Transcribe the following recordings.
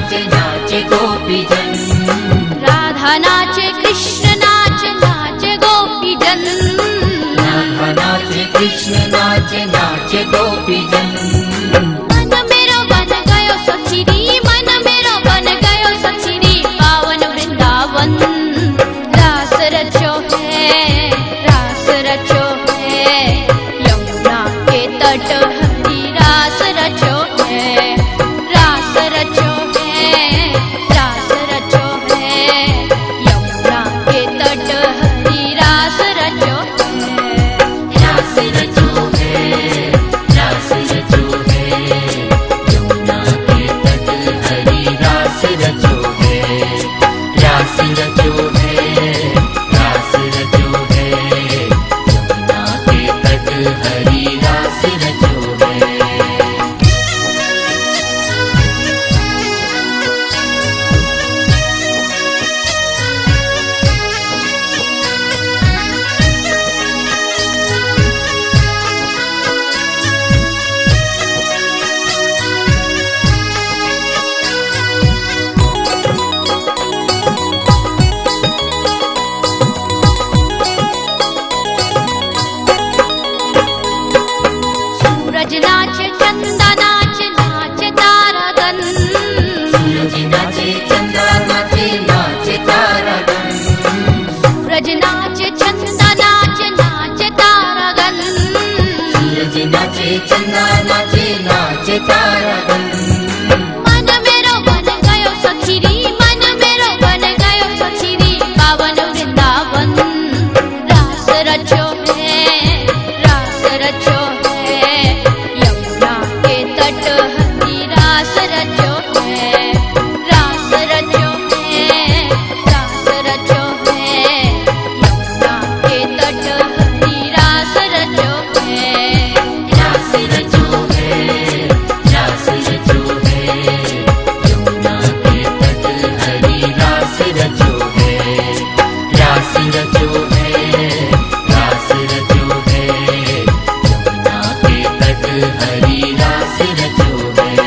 नाचे नाचे गोपीजन। राधा नाचे कृष्ण नाचे नाचे गोपीजन। राधा नाचे कृष्ण नाचे नाचे गोपीजन। मन मेरो बन गयो सखीरी, मन मेरो बन गयो सखीरी, पावन वृंदावन। रास रचो है, रास रचो है, यमुना के तट हरी रास रचो है। रास रचो है, रास रचो है, यमुना के तट हरी रास रचो है। रास रचो है, रास रचो है, यमुना के तट हरी रास रचो है। रास रचो है, रास रचो है, यमुना के तट हरी रास रचो है। सूरज नाचे चंदा नाचे नाचे तारागण। सूरज नाचे चंदा नाचे नाचे तारागण। सूरज नाचे चंदा नाचे नाचे तारागण। सूरज नाचे चंदा नाचे नाचे तारागण। मन मेरो बन गयो सखीरी, मन मेरो बन गयो सखीरी, पावन वृंदावन। रास रचो है, रास रचो है, यमुना के तट हरी रास रचो है। रास रचो है, रास रचो है, यमुना के तट हरी रास रचो है। रास रचो है, रास रचो है, यमुना के तट हरी रास रचो है। रास रचो है, रास रचो है, यमुना के तट हरी रास रचो है।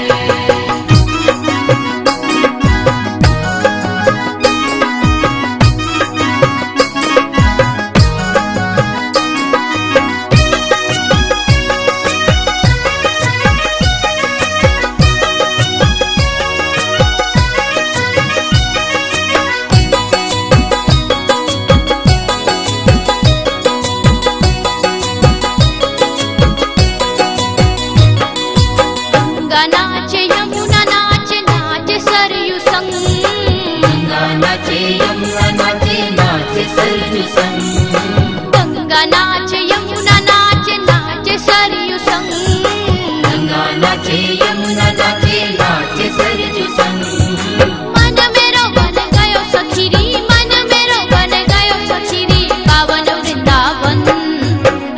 गंगा नाचे यमुना नाचे नाचे सरयू संग। गंगा नाचे यमुना नाचे नाचे सरयू संग। गंगा नाचे यमुना नाचे नाचे सरयू संग। गंगा नाचे यमुना नाचे नाचे सरयू संग। मन मेरो बन गयो सखीरी, मन मेरो बन गयो सखीरी, पावन वृंदावन।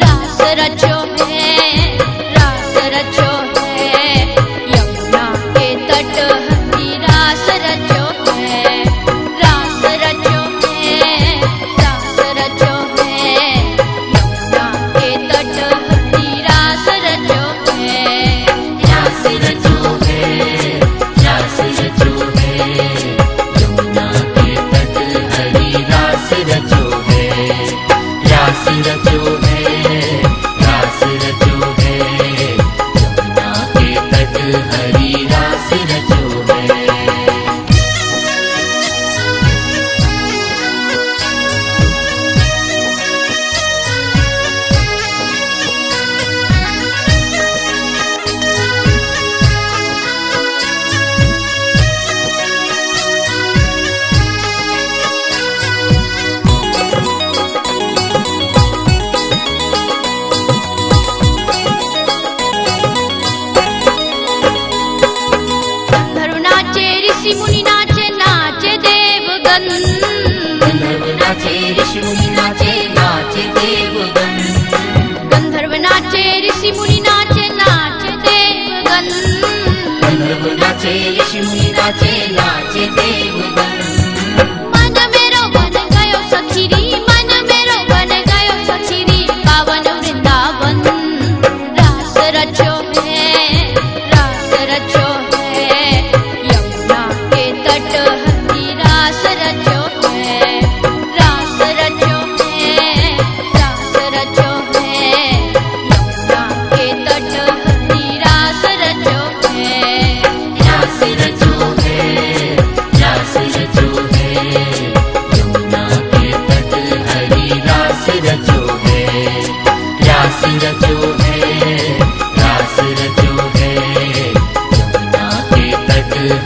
रास रचो है, रास रचो है, यमुना के तट हरी रास रचो है। रास रचो है, रास रचो है, यमुना के तट हरी रास रचो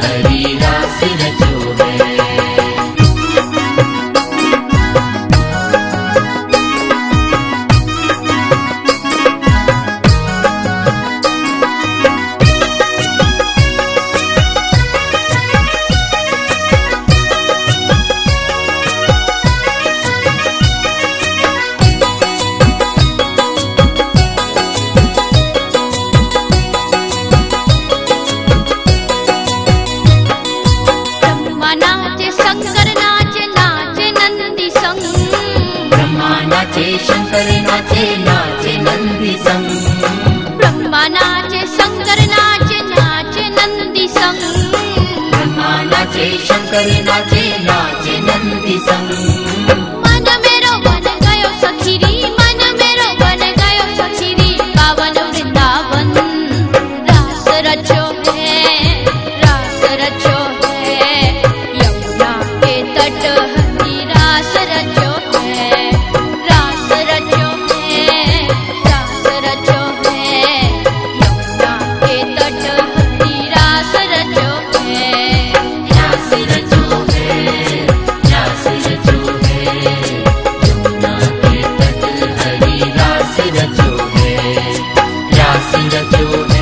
हरि रास रचो है। ब्रह्मा नाचे शंकर नाचे नाचे नंदी संग ब्रह्मा नाचे शंकर नाचे नाचे नंदी संग ब्रह्मा नाचे शंकर नाचे नाचे नंदी संग ब्रह्मा नाचे शंकर नाचे नाचे नंदी संग मन मेरो बन गयो सखीरी मन मेरो बन गयो सखीरी पावन वृंदावन रास रचो है रास रचो है यमुना के तट हरि रास रचो है रास रचो है रास रचो है यमुना के तट हरि रास रचो है रास रचो है रास रचो है यमुना के तट हरि रास रचो है रास रचो है।